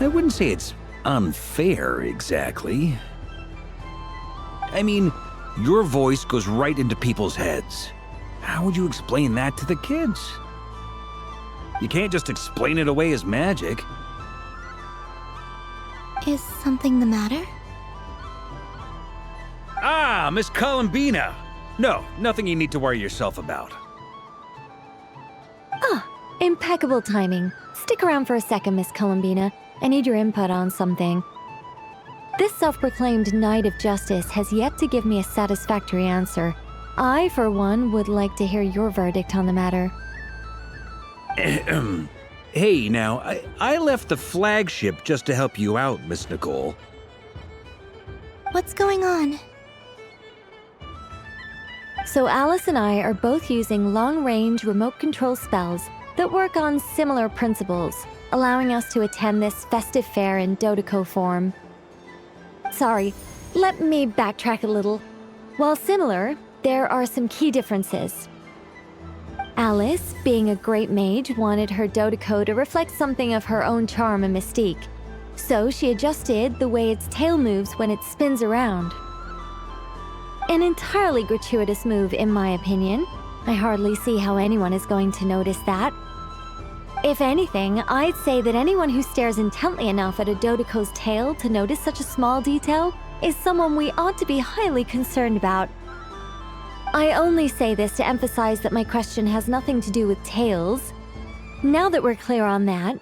I wouldn't say it's unfair, exactly. I mean, your voice goes right into people's heads. How would you explain that to the kids? You can't just explain it away as magic. Is something the matter? Ah, Miss Columbina! No, nothing you need to worry yourself about. Ah, impeccable timing. Stick around for a second, Miss Columbina. I need your input on something. This self-proclaimed Knight of Justice has yet to give me a satisfactory answer. I, for one, would like to hear your verdict on the matter. Hey, now, I left the flagship just to help you out, Miss Nicole. What's going on? So Alice and I are both using long-range remote control spells that work on similar principles, allowing us to attend this festive fair in Dodoco form. Sorry, let me backtrack a little. While similar, there are some key differences. Alice, being a great mage, wanted her Dodoco to reflect something of her own charm and mystique, so she adjusted the way its tail moves when it spins around. An entirely gratuitous move, in my opinion. I hardly see how anyone is going to notice that. If anything, I'd say that anyone who stares intently enough at a Dodoco's tail to notice such a small detail is someone we ought to be highly concerned about. I only say this to emphasize that my question has nothing to do with tails. Now that we're clear on that,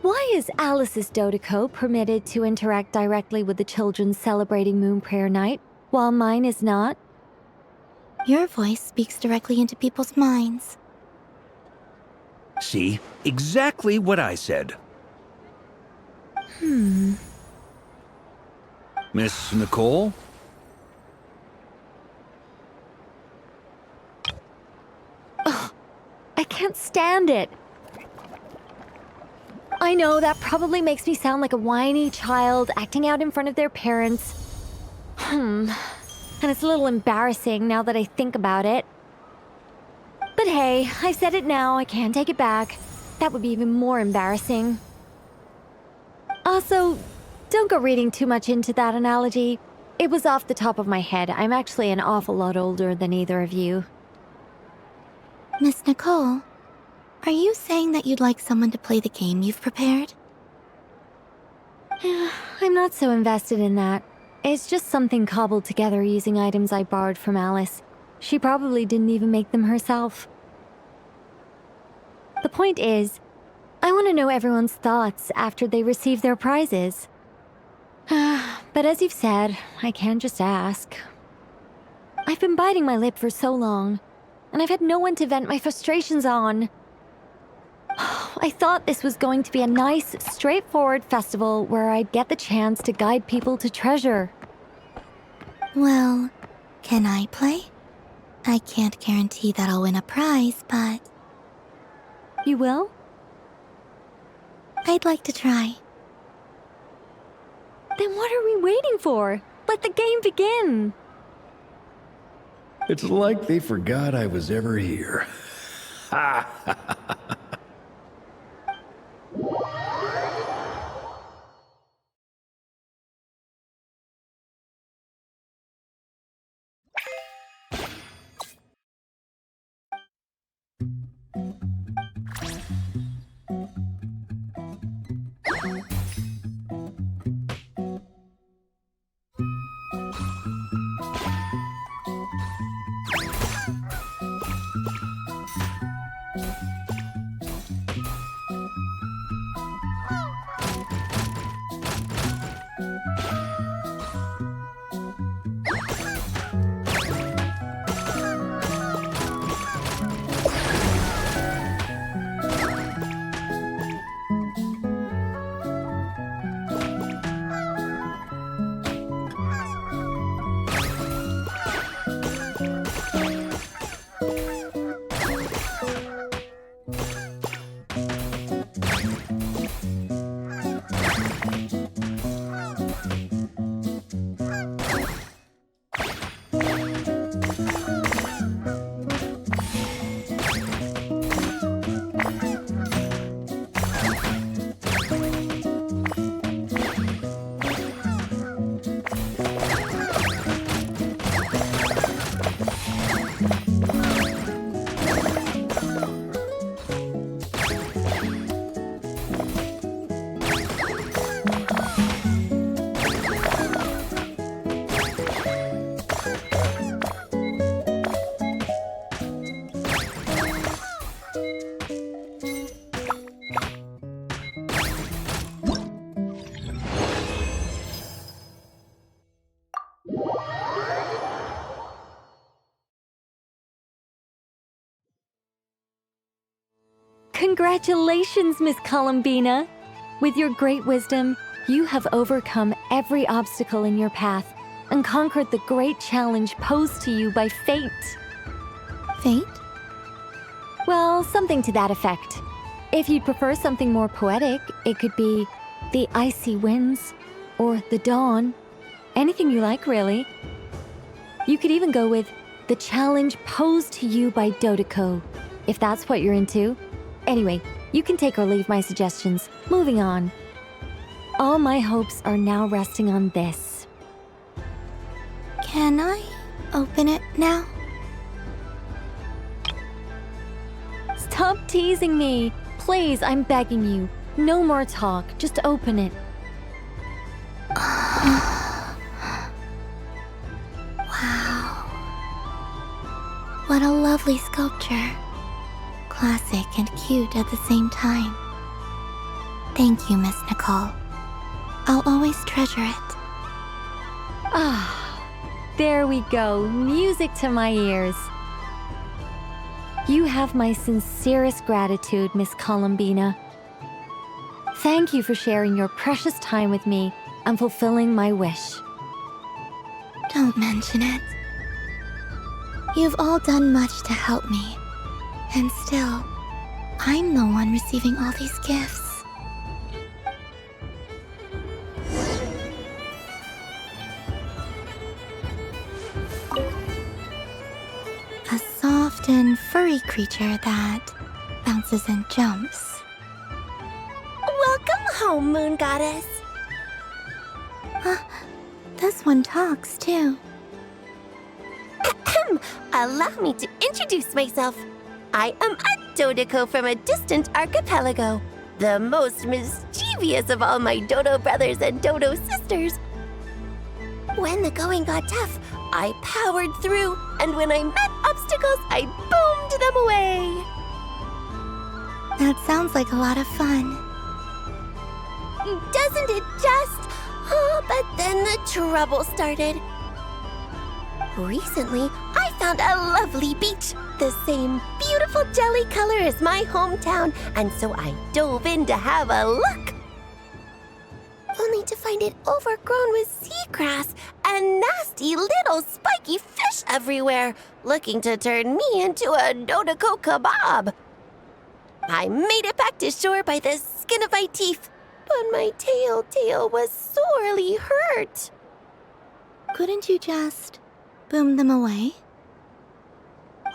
why is Alice's Dodoco permitted to interact directly with the children celebrating Moon Prayer Night, while mine is not? Your voice speaks directly into people's minds. See? Exactly what I said. Miss Nicole? I can't stand it. I know that probably makes me sound like a whiny child acting out in front of their parents. And it's a little embarrassing now that I think about it. But hey, I said it now, I can't take it back. That would be even more embarrassing. Also, don't go reading too much into that analogy. It was off the top of my head. I'm actually an awful lot older than either of you. Miss Nicole, are you saying that you'd like someone to play the game you've prepared? I'm not so invested in that. It's just something cobbled together using items I borrowed from Alice. She probably didn't even make them herself. The point is, I want to know everyone's thoughts after they receive their prizes. But as you've said, I can't just ask. I've been biting my lip for so long, and I've had no one to vent my frustrations on. I thought this was going to be a nice, straightforward festival where I'd get the chance to guide people to treasure. Well, can I play? I can't guarantee that I'll win a prize, but You will? I'd like to try. Then what are we waiting for? Let the game begin! It's like they forgot I was ever here. Congratulations, Miss Columbina! With your great wisdom, you have overcome every obstacle in your path and conquered the great challenge posed to you by fate. Fate? Well, something to that effect. If you'd prefer something more poetic, it could be the icy winds or the dawn. Anything you like, really. You could even go with the challenge posed to you by Dodoco, if that's what you're into. Anyway, you can take or leave my suggestions. Moving on. All my hopes are now resting on this. Can I open it now? Stop teasing me! Please, I'm begging you. No more talk. Just open it. Wow. What a lovely sculpture. Classic and cute at the same time. Thank you, Miss Nicole. I'll always treasure it. Ah, there we go. Music to my ears. You have my sincerest gratitude, Miss Columbina. Thank you for sharing your precious time with me and fulfilling my wish. Don't mention it. You've all done much to help me. And still, I'm the one receiving all these gifts. A soft and furry creature that bounces and jumps. Welcome home, Moon Goddess. This one talks too. Allow me to introduce myself. I am a Dodoco from a distant archipelago, the most mischievous of all my Dodo brothers and Dodo sisters. When the going got tough, I powered through, and when I met obstacles, I boomed them away. That sounds like a lot of fun. Doesn't it just? Oh, but then the trouble started. Recently, I found a lovely beach, the same beautiful jelly color as my hometown, and so I dove in to have a look. Only to find it overgrown with seagrass and nasty little spiky fish everywhere, looking to turn me into a Dodoco kebab. I made it back to shore by the skin of my teeth, but my tail was sorely hurt. Couldn't you just boom them away?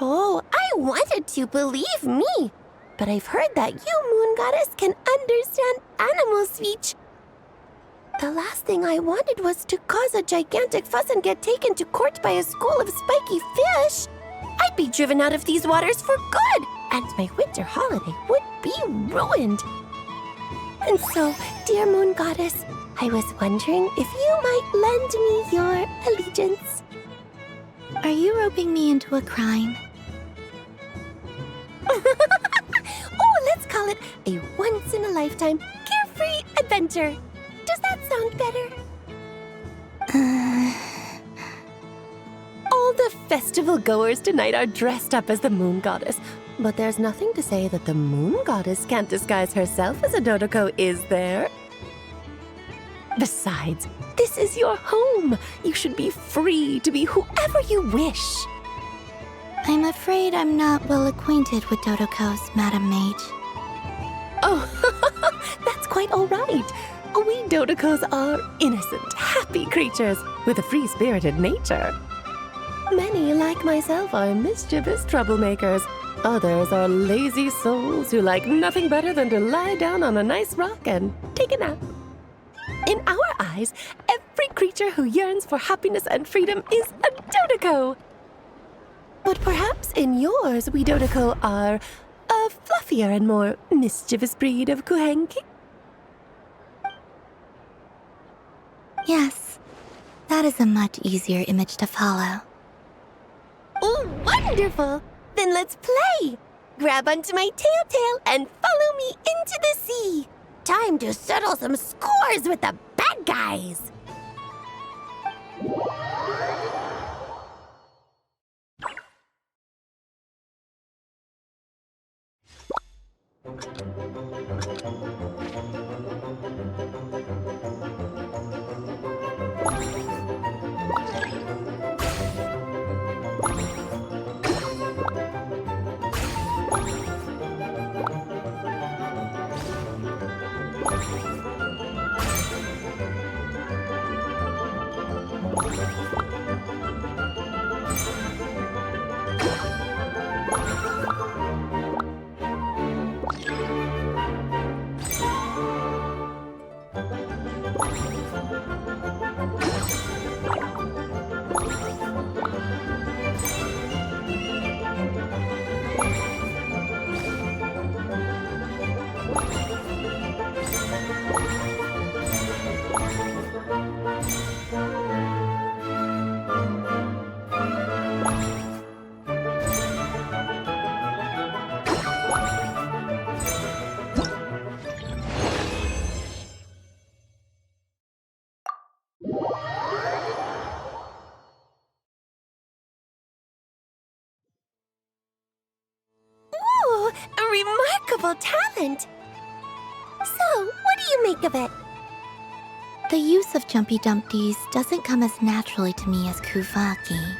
Oh, I wanted to, believe me. But I've heard that you, Moon Goddess, can understand animal speech. The last thing I wanted was to cause a gigantic fuss and get taken to court by a school of spiky fish. I'd be driven out of these waters for good, and my winter holiday would be ruined. And so, dear Moon Goddess, I was wondering if you might lend me your allegiance. Are you roping me into a crime? Oh, let's call it a once-in-a-lifetime carefree adventure. Does that sound better? All the festival goers tonight are dressed up as the Moon Goddess, but there's nothing to say that the Moon Goddess can't disguise herself as a Dodoco, is there? Besides, this is your home. You should be free to be whoever you wish. I'm afraid I'm not well acquainted with Dodocos, Madam Mage. Oh, that's quite all right. We Dodocos are innocent, happy creatures with a free-spirited nature. Many, like myself, are mischievous troublemakers. Others are lazy souls who like nothing better than to lie down on a nice rock and take a nap. In our eyes, every creature who yearns for happiness and freedom is a Dodoco. But perhaps in yours, we Dodoco are a fluffier and more mischievous breed of Kuhenki. Yes, that is a much easier image to follow. Oh, wonderful! Then let's play! Grab onto my tail and follow me into the sea! Time to settle some scores with the bad guys! Ooh, a remarkable talent! So, what do you make of it? The use of Jumpy Dumpties doesn't come as naturally to me as Kuvaki,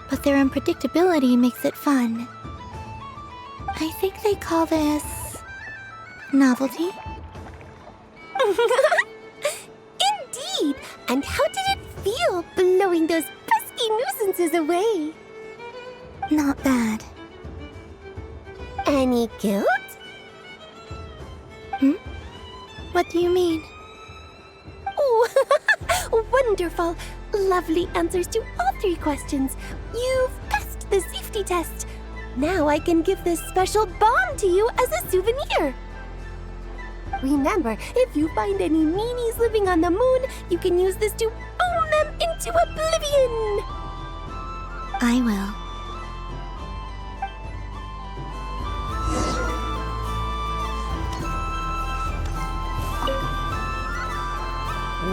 but their unpredictability makes it fun. I think they call this... novelty? Indeed! And how did it feel blowing those pesky nuisances away? Not bad. Any guilt? What do you mean? Oh, wonderful! Lovely answers to all 3 questions. You've passed the safety test. Now I can give this special bomb to you as a souvenir. Remember, if you find any meanies living on the moon, you can use this to boom them into oblivion. I will.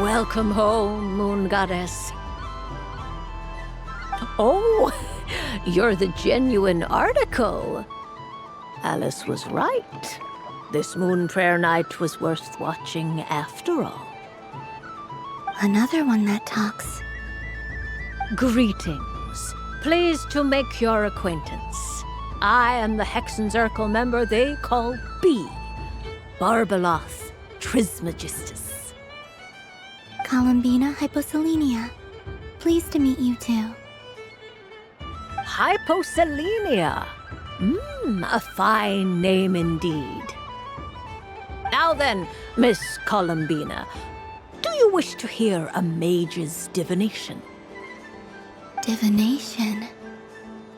Welcome home, Moon Goddess. Oh, you're the genuine article. Alice was right. This Moon Prayer Night was worth watching after all. Another one that talks. Greetings. Pleased to make your acquaintance. I am the Hexenzirkel member they call B. BARBELOTH Trismegistus. Columbina Hyposelenia. Pleased to meet you too. Hyposelenia. A fine name indeed. Now then, Miss Columbina, do you wish to hear a mage's divination? Divination?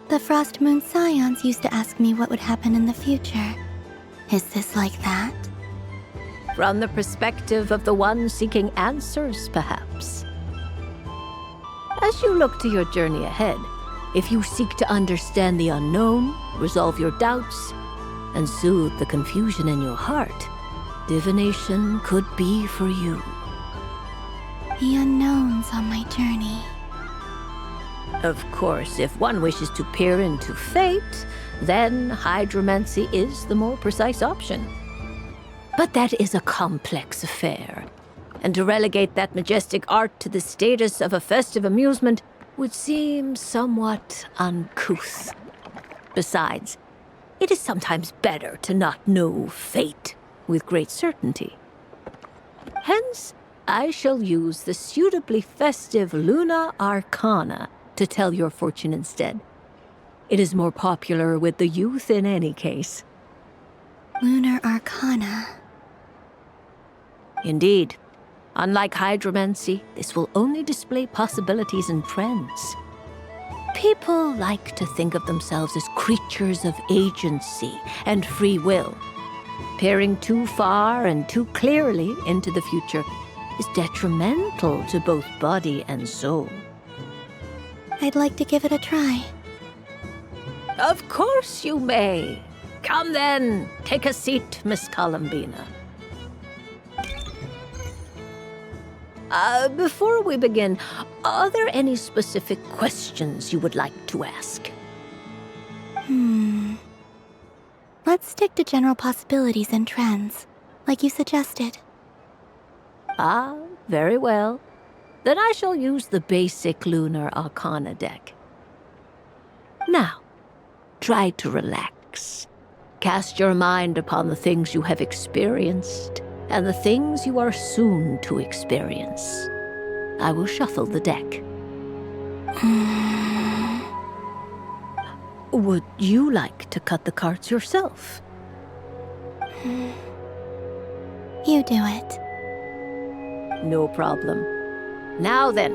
The Frost Moon Scions used to ask me what would happen in the future. Is this like that? From the perspective of the one seeking answers, perhaps. As you look to your journey ahead, if you seek to understand the unknown, resolve your doubts, and soothe the confusion in your heart, divination could be for you. The unknowns on my journey. Of course, if one wishes to peer into fate, then hydromancy is the more precise option. But that is a complex affair, and to relegate that majestic art to the status of a festive amusement would seem somewhat uncouth. Besides, it is sometimes better to not know fate with great certainty. Hence, I shall use the suitably festive Luna Arcana to tell your fortune instead. It is more popular with the youth in any case. Lunar Arcana. Indeed. Unlike hydromancy, this will only display possibilities and trends. People like to think of themselves as creatures of agency and free will. Peering too far and too clearly into the future is detrimental to both body and soul. I'd like to give it a try. Of course you may. Come then, take a seat, Miss Columbina. Before we begin, are there any specific questions you would like to ask? Let's stick to general possibilities and trends, like you suggested. Ah, very well. Then I shall use the basic Lunar Arcana deck. Now, try to relax. Cast your mind upon the things you have experienced and the things you are soon to experience. I will shuffle the deck. Would you like to cut the cards yourself? You do it. No problem. Now then,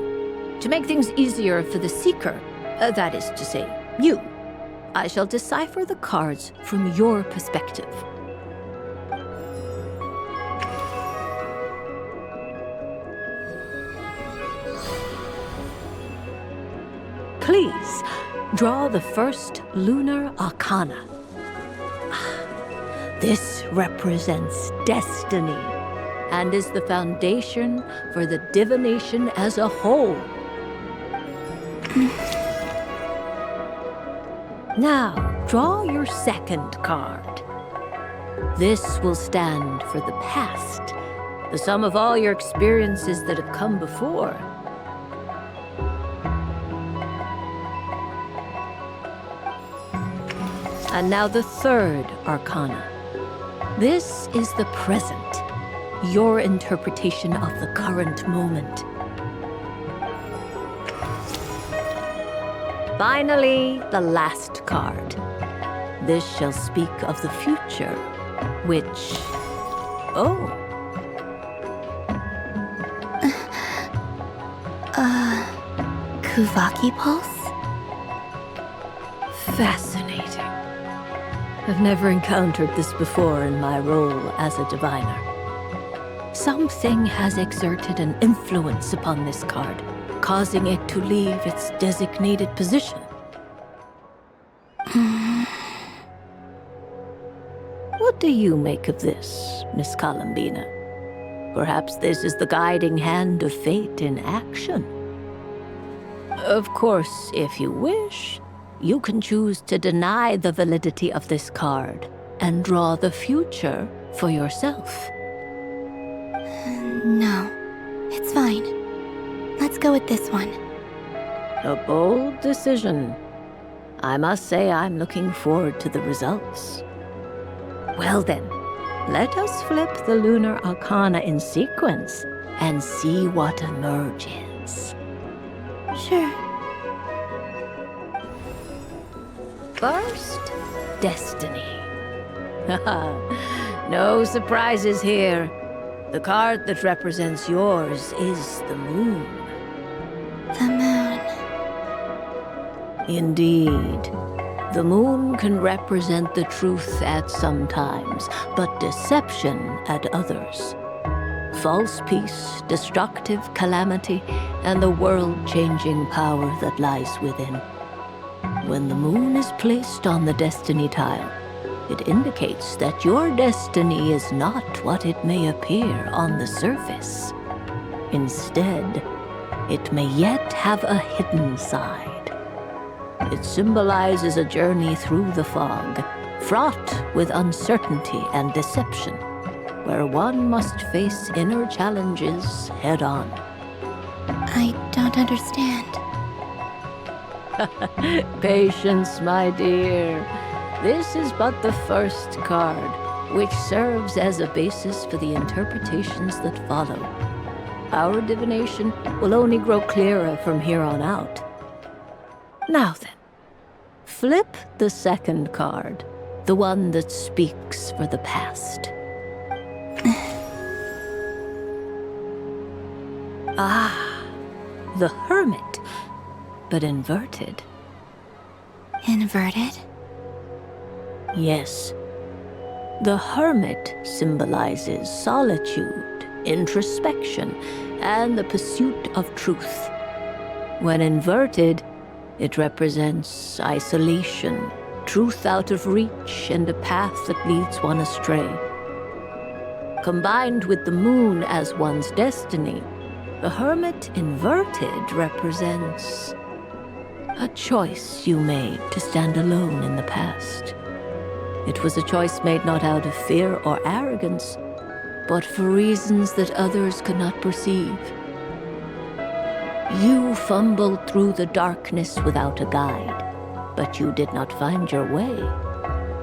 to make things easier for the Seeker, that is to say, you, I shall decipher the cards from your perspective. Please, draw the first Lunar Arcana. This represents destiny and is the foundation for the divination as a whole. Now, draw your second card. This will stand for the past, the sum of all your experiences that have come before. And now the third Arcana. This is the present, your interpretation of the current moment. Finally, the last card. This shall speak of the future, which... Oh. Kuvaki Pulse? Fascinating. I've never encountered this before in my role as a diviner. Something has exerted an influence upon this card, causing it to leave its designated position. What do you make of this, Miss Columbina? Perhaps this is the guiding hand of fate in action. Of course, if you wish, you can choose to deny the validity of this card and draw the future for yourself. No, it's fine. Let's go with this one. A bold decision. I must say I'm looking forward to the results. Well then, let us flip the Lunar Arcana in sequence and see what emerges. Sure. First, Destiny. No surprises here. The card that represents yours is the Moon. The moon. Indeed. The Moon can represent the truth at some times, but deception at others. False peace, destructive calamity, and the world-changing power that lies within. When the Moon is placed on the Destiny tile, it indicates that your destiny is not what it may appear on the surface. Instead, it may yet have a hidden side. It symbolizes a journey through the fog, fraught with uncertainty and deception, where one must face inner challenges head-on. I don't understand. Patience, my dear. This is but the first card, which serves as a basis for the interpretations that follow. Our divination will only grow clearer from here on out. Now then, flip the second card, the one that speaks for the past. The Hermit, but inverted. Inverted? Yes. The Hermit symbolizes solitude, introspection, and the pursuit of truth. When inverted, it represents isolation, truth out of reach, and a path that leads one astray. Combined with the Moon as one's destiny, the Hermit inverted represents a choice you made to stand alone in the past. It was a choice made not out of fear or arrogance, but for reasons that others could not perceive. You fumbled through the darkness without a guide, but you did not find your way.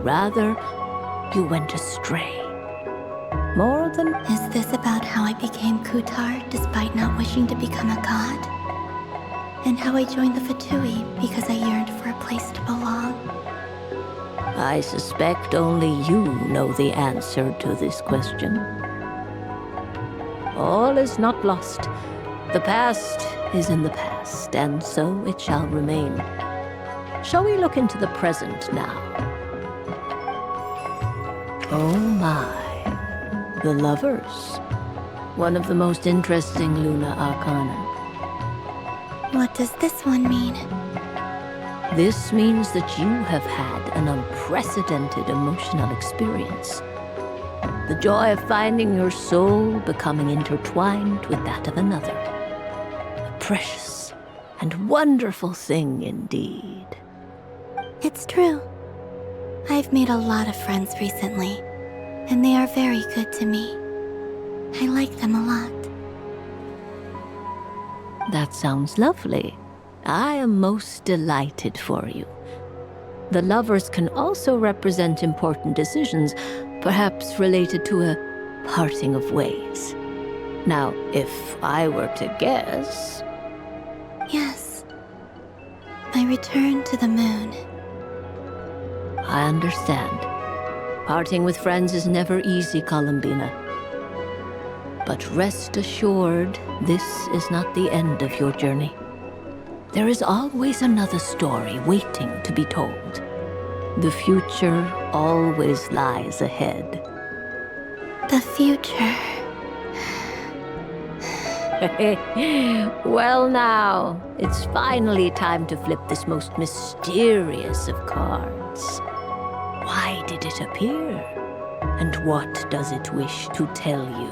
Rather, you went astray. More than... Is this about how I became Kutar despite not wishing to become a god? And how I joined the Fatui because I yearned for a place to belong? I suspect only you know the answer to this question. All is not lost. The past is in the past, and so it shall remain. Shall we look into the present now? Oh my. The lovers. One of the most interesting Luna Arcana. What does this one mean? This means that you have had an unprecedented emotional experience. The joy of finding your soul becoming intertwined with that of another. A precious and wonderful thing indeed. It's true. I've made a lot of friends recently, and they are very good to me. I like them a lot. That sounds lovely. I am most delighted for you. The lovers can also represent important decisions, perhaps related to a parting of ways. Now, if I were to guess... Yes. My return to the moon. I understand. Parting with friends is never easy, Columbina. But rest assured, this is not the end of your journey. There is always another story waiting to be told. The future always lies ahead. The future. Well now, it's finally time to flip this most mysterious of cards. Why did it appear? And what does it wish to tell you?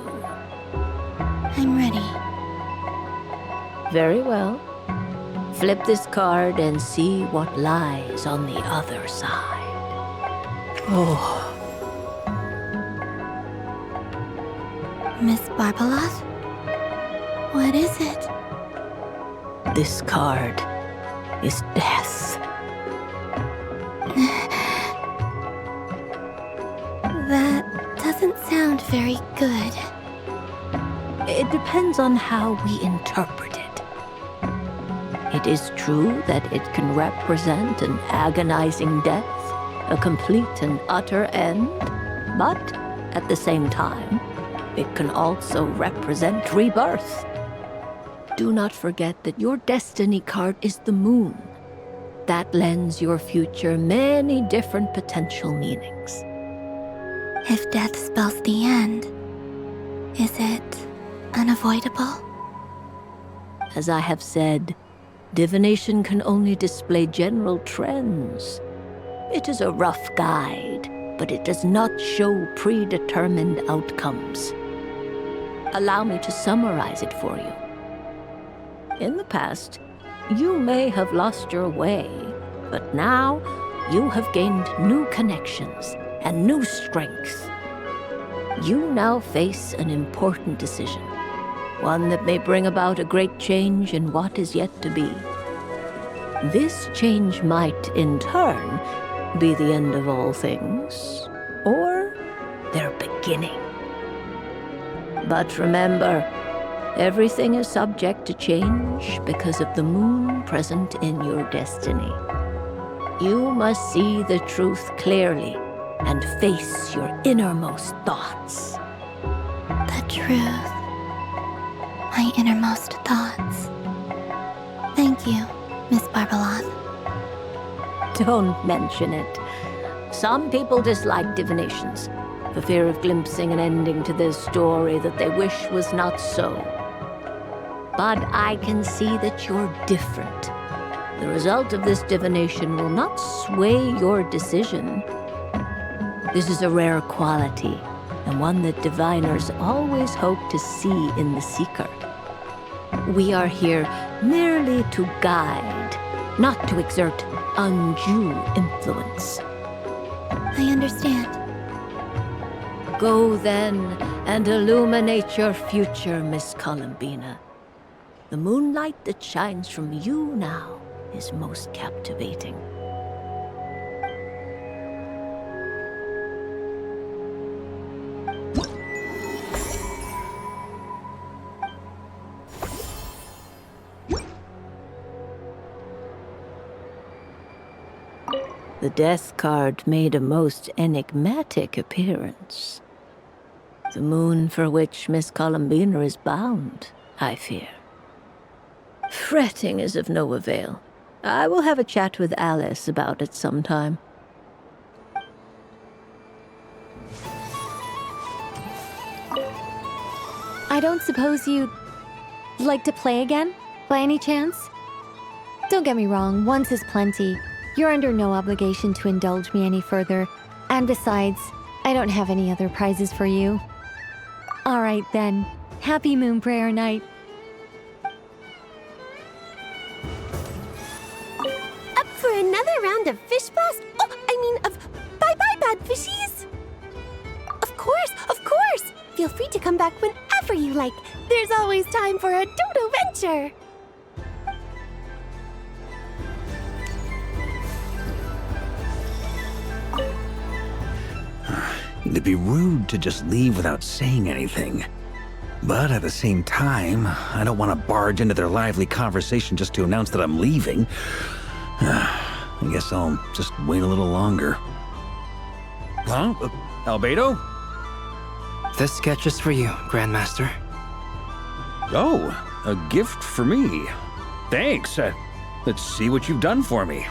I'm ready. Very well. Flip this card and see what lies on the other side. Oh. Miss BARBELOTH? What is it? This card is death. That doesn't sound very good. It depends on how we interpret it. It is true that it can represent an agonizing death, a complete and utter end, but at the same time, it can also represent rebirth. Do not forget that your destiny card is the moon. That lends your future many different potential meanings. If death spells the end, is it unavoidable? As I have said, divination can only display general trends. It is a rough guide, but it does not show predetermined outcomes. Allow me to summarize it for you. In the past, you may have lost your way, but now you have gained new connections and new strength. You now face an important decision, one that may bring about a great change in what is yet to be. This change might, in turn, be the end of all things, or their beginning. But remember, everything is subject to change because of the moon present in your destiny. You must see the truth clearly and face your innermost thoughts. The truth. My innermost thoughts. Thank you, Miss BARBELOTH. Don't mention it. Some people dislike divinations, for fear of glimpsing an ending to their story that they wish was not so. But I can see that you're different. The result of this divination will not sway your decision. This is a rare quality, and one that diviners always hope to see in the seeker. We are here merely to guide, not to exert undue influence. I understand. Go then and illuminate your future, Miss Columbina. The moonlight that shines from you now is most captivating. The death card made a most enigmatic appearance. The moon for which Miss Columbina is bound, I fear. Fretting is of no avail. I will have a chat with Alice about it sometime. I don't suppose you'd like to play again, by any chance? Don't get me wrong, once is plenty. You're under no obligation to indulge me any further. And besides, I don't have any other prizes for you. All right then. Happy Moon Prayer Night. Up for another round of Fish Blast? Oh, I mean of bye-bye, bad fishies! Of course, of course! Feel free to come back whenever you like. There's always time for a Dodo venture! It'd be rude to just leave without saying anything. But at the same time, I don't want to barge into their lively conversation just to announce that I'm leaving. I guess I'll just wait a little longer. Huh? Albedo? This sketch is for you, Grandmaster. Oh, a gift for me. Thanks. Let's see what you've done for me.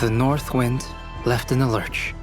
The North Wind left in the lurch.